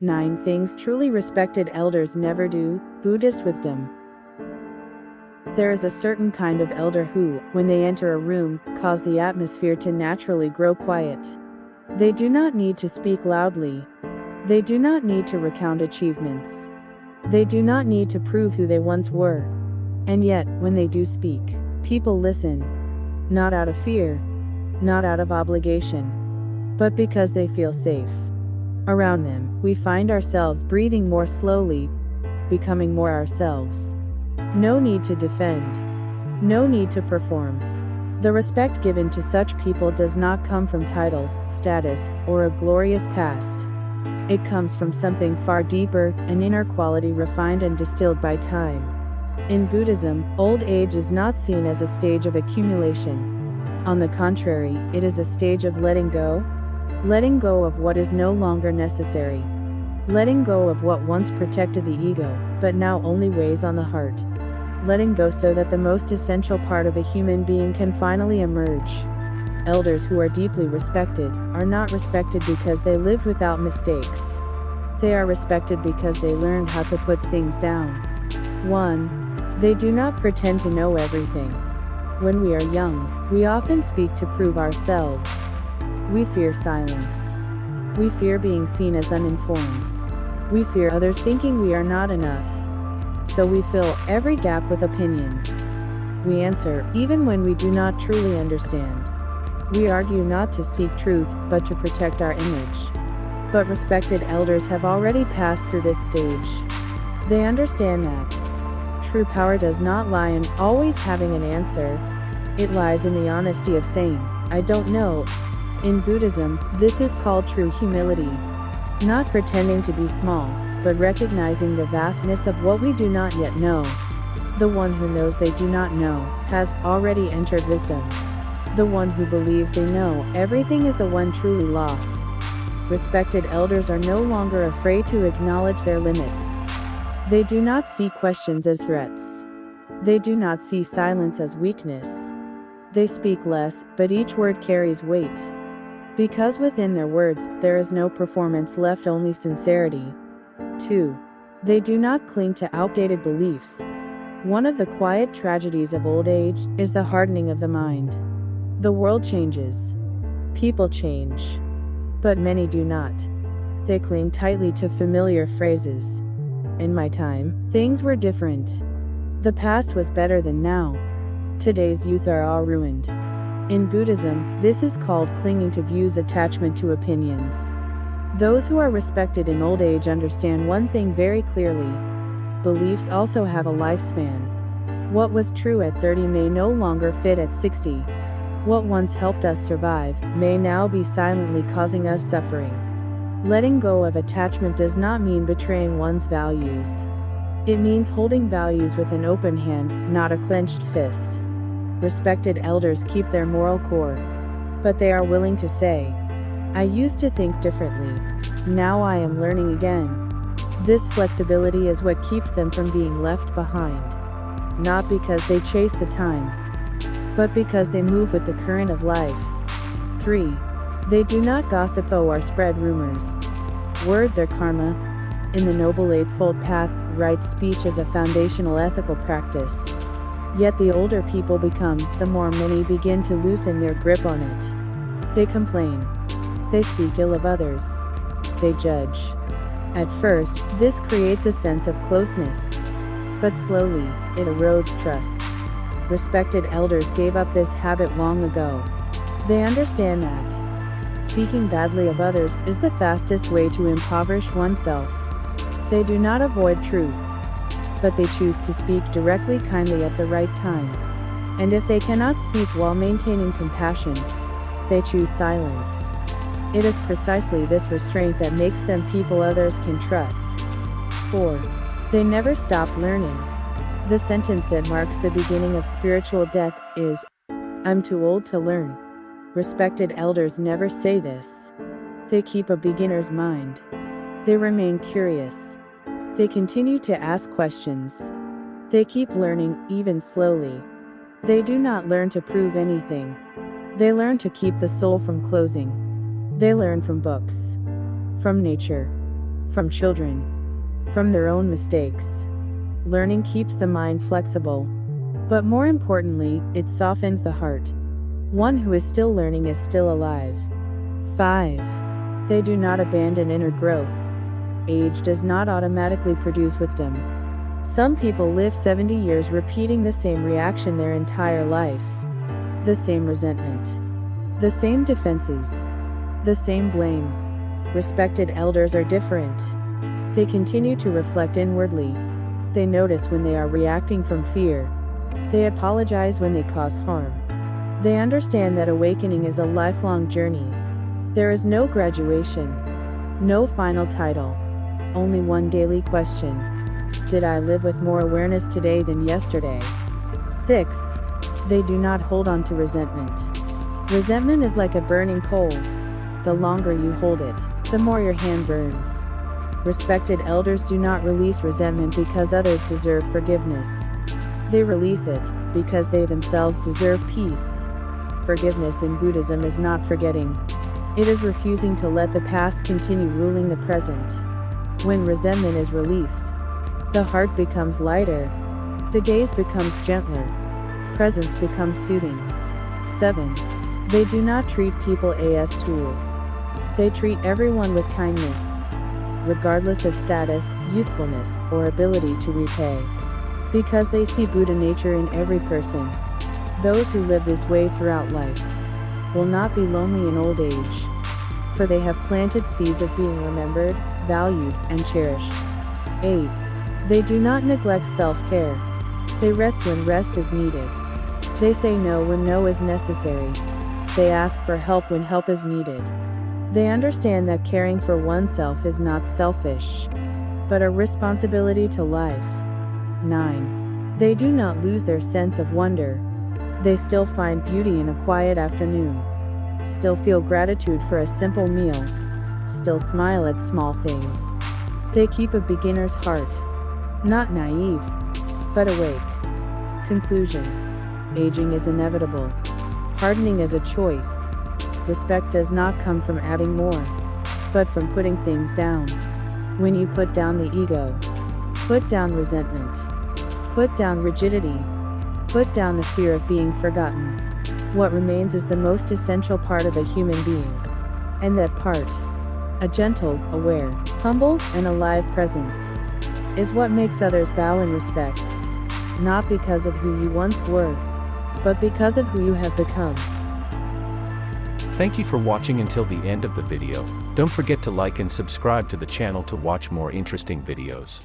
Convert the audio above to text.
9 Things truly respected elders never do. Buddhist wisdom. There is a certain kind of elder who, when they enter a room, cause the atmosphere to naturally grow quiet. They do not need to speak loudly. They do not need to recount achievements. They do not need to prove who they once were. And yet, when they do speak, people listen. Not out of fear, not out of obligation, but because they feel safe. Around them, we find ourselves breathing more slowly, becoming more ourselves. No need to defend. No need to perform. The respect given to such people does not come from titles, status, or a glorious past. It comes from something far deeper, an inner quality refined and distilled by time. In Buddhism, old age is not seen as a stage of accumulation. On the contrary, it is a stage of letting go. Letting go of what is no longer necessary. Letting go of what once protected the ego, but now only weighs on the heart. Letting go so that the most essential part of a human being can finally emerge. Elders who are deeply respected are not respected because they lived without mistakes. They are respected because they learned how to put things down. 1. They do not pretend to know everything. When we are young, we often speak to prove ourselves. We fear silence. We fear being seen as uninformed. We fear others thinking we are not enough. So we fill every gap with opinions. We answer, even when we do not truly understand. We argue not to seek truth, but to protect our image. But respected elders have already passed through this stage. They understand that true power does not lie in always having an answer. It lies in the honesty of saying, I don't know. In Buddhism, this is called true humility. Not pretending to be small, but recognizing the vastness of what we do not yet know. The one who knows they do not know, has already entered wisdom. The one who believes they know everything is the one truly lost. Respected elders are no longer afraid to acknowledge their limits. They do not see questions as threats. They do not see silence as weakness. They speak less, but each word carries weight. Because within their words, there is no performance left, only sincerity. 2. They do not cling to outdated beliefs. One of the quiet tragedies of old age is the hardening of the mind. The world changes. People change. But many do not. They cling tightly to familiar phrases. In my time, things were different. The past was better than now. Today's youth are all ruined. In Buddhism, this is called clinging to views, attachment to opinions. Those who are respected in old age understand one thing very clearly. Beliefs also have a lifespan. What was true at 30 may no longer fit at 60. What once helped us survive may now be silently causing us suffering. Letting go of attachment does not mean betraying one's values. It means holding values with an open hand, not a clenched fist. Respected elders keep their moral core. But they are willing to say, I used to think differently. Now I am learning again. This flexibility is what keeps them from being left behind. Not because they chase the times, but because they move with the current of life. 3. They do not gossip or spread rumors. Words are karma. In the Noble Eightfold Path, right speech is a foundational ethical practice. Yet the older people become, the more many begin to loosen their grip on it. They complain. They speak ill of others. They judge. At first, this creates a sense of closeness. But slowly, it erodes trust. Respected elders gave up this habit long ago. They understand that speaking badly of others is the fastest way to impoverish oneself. They do not avoid truth, but they choose to speak directly, kindly at the right time. And if they cannot speak while maintaining compassion, they choose silence. It is precisely this restraint that makes them people others can trust. 4. They never stop learning. The sentence that marks the beginning of spiritual death is, I'm too old to learn. Respected elders never say this. They keep a beginner's mind. They remain curious. They continue to ask questions. They keep learning, even slowly. They do not learn to prove anything. They learn to keep the soul from closing. They learn from books, from nature, from children, from their own mistakes. Learning keeps the mind flexible. But more importantly, it softens the heart. One who is still learning is still alive. 5. They do not abandon inner growth. Age does not automatically produce wisdom. Some people live 70 years repeating the same reaction their entire life. The same resentment. The same defenses. The same blame. Respected elders are different. They continue to reflect inwardly. They notice when they are reacting from fear. They apologize when they cause harm. They understand that awakening is a lifelong journey. There is no graduation, no final title, only one daily question. Did I live with more awareness today than yesterday? 6. They do not hold on to resentment. Resentment is like a burning coal. The longer you hold it, the more your hand burns. Respected elders do not release resentment because others deserve forgiveness. They release it because they themselves deserve peace. Forgiveness in Buddhism is not forgetting. It is refusing to let the past continue ruling the present. When resentment is released, the heart becomes lighter. The gaze becomes gentler. Presence becomes soothing. 7. They do not treat people as tools. They treat everyone with kindness, regardless of status, usefulness, or ability to repay. Because they see Buddha nature in every person. Those who live this way throughout life will not be lonely in old age, for they have planted seeds of being remembered, valued, and cherished. 8. They do not neglect self-care. They rest when rest is needed. They say no when no is necessary. They ask for help when help is needed. They understand that caring for oneself is not selfish, but a responsibility to life. 9. They do not lose their sense of wonder. They still find beauty in a quiet afternoon. Still feel gratitude for a simple meal. Still smile at small things. They keep a beginner's heart. Not naive, but awake. Conclusion. Aging is inevitable. Hardening is a choice. Respect does not come from adding more, but from putting things down. When you put down the ego, put down resentment, put down rigidity, put down the fear of being forgotten, what remains is the most essential part of a human being. And that part, a gentle, aware, humble, and alive presence, is what makes others bow in respect, not because of who you once were, but because of who you have become. Thank you for watching until the end of the video. Don't forget to like and subscribe to the channel to watch more interesting videos.